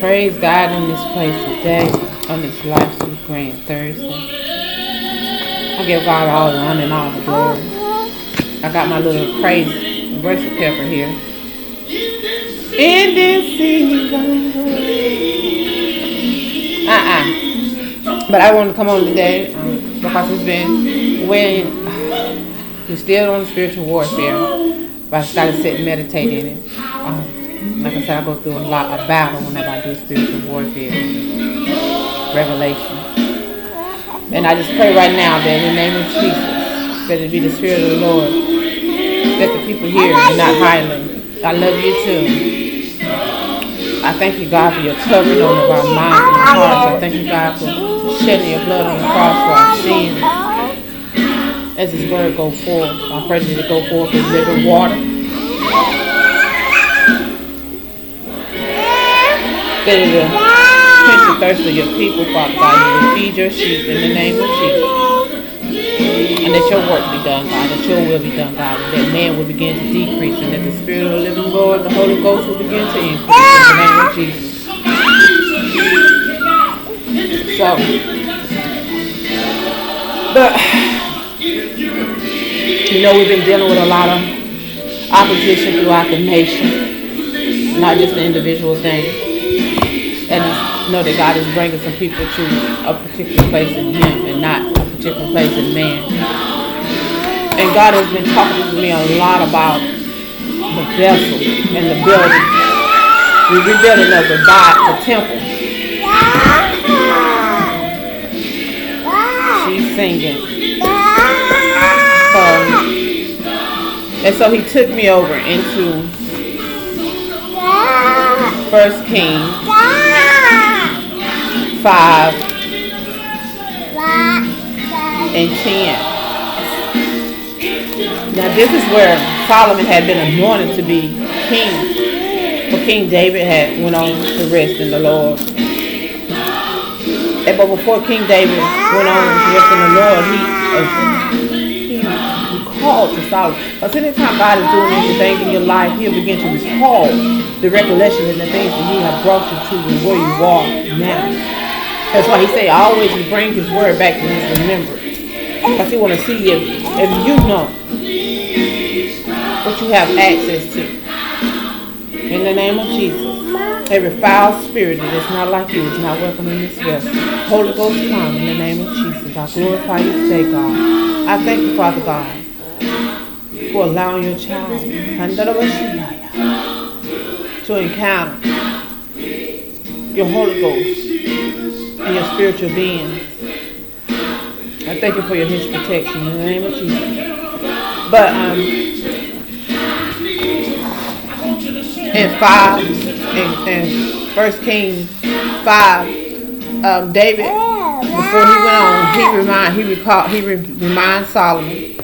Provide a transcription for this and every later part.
praise God in this place today on this Life Week Grand Thursday. I give God all the honor and all the glory. I got my little praise and worship pepper here. In this season. But I wanted to come on today because it's been when you're still on spiritual warfare. But I started sitting and meditate in it. Like I said, I go through a lot of battle whenever I do spiritual warfare, revelation. And I just pray right now that in the name of Jesus, that it be the Spirit of the Lord, that the people hear and not highly. I love you too. I thank you, God, for your covering over our minds and our hearts. I thank you, God, for shedding your blood on the cross for our sins. As His word go forth, I pray that it go forth as living water. That it will quench the thirst of your people, Father God. You will feed your sheep in the name of Jesus. And that your work be done, God. That your will be done, God. And that man will begin to decrease. And that the Spirit of the living Lord, the Holy Ghost, will begin to increase in the name of Jesus. So, but, you know, we've been dealing with a lot of opposition throughout the nation. Not just the individual thing. And know that God is bringing some people to a particular place in Him and not a particular place in man. And God has been talking to me a lot about the vessel and the building. The rebuilding of the temple. She's singing. And so He took me over into 1 Kings 5 and 10. Now this is where Solomon had been anointed to be king. For King David had went on to rest in the Lord. But before King David went on to rest in the Lord, he recalled to Solomon. Because anytime God is doing anything in your life, He'll begin to recall the recollection and the things that He has brought you to and where you are now. That's why He say always He bring His word back to His remembrance. Because He want to see if you know what you have access to. In the name of Jesus. Every foul spirit that is not like you is not welcome in this vessel. Holy Ghost, come in the name of Jesus. I glorify you today, God. I thank you, Father God, for allowing your child to encounter your Holy Ghost and your spiritual being. I thank you for His protection in the name of Jesus. But in 1 Kings 5, David, before he went on, he reminds Solomon.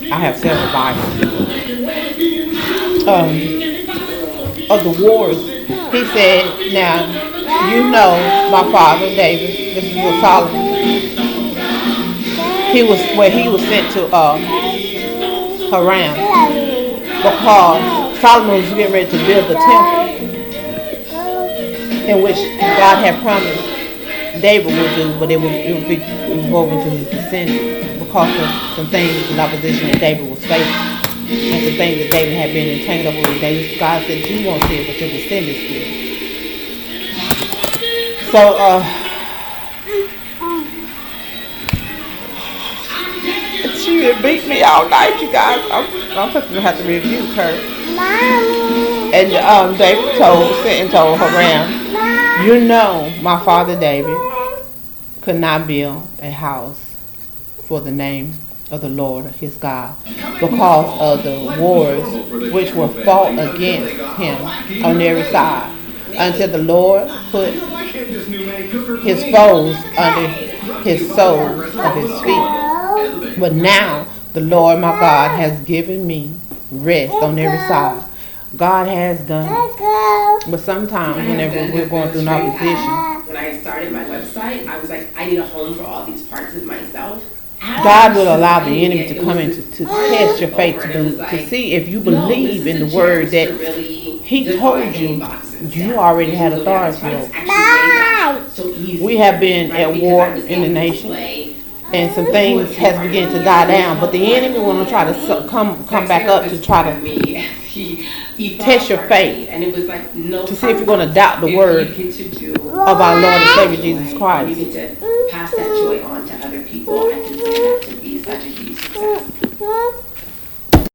I have several Bibles. Of the wars. He said, now, you know my father David, this is what Solomon, he was sent to Haran, because Solomon was getting ready to build the temple in which God had promised David would do, but it would be woven to his descendants because of some things in opposition that David was facing. And the things that David had been entangled with. God said, you won't see it, but your descendants will. So, she beat me all night, you guys. I'm going to have to rebuke her. And David told Haran, you know my father David could not build a house for the name of the Lord his God because of the wars which were fought against him on every side, until the Lord put his foes under his soles of his feet. But now the Lord my God has given me rest on every side. God has done it. But sometimes whenever we're going through an opposition, when I started my website, I was like, I need a home for all these parts of myself. God will allow the enemy to come in to test your faith, to see if you believe in the word that He defy told any you boxes. you already You had can look at it. authority It's over. actually laid out so easy, We have been right? at Because war I was in the able to nation, display and some things has begun to die down. But the enemy want to try to come back up to try to me. He test your faith, and it was like no, to see if you're going to doubt the word you get to do of our Lord and Savior Jesus you Christ. get to pass that joy on to other people. I consider that to be such a huge success.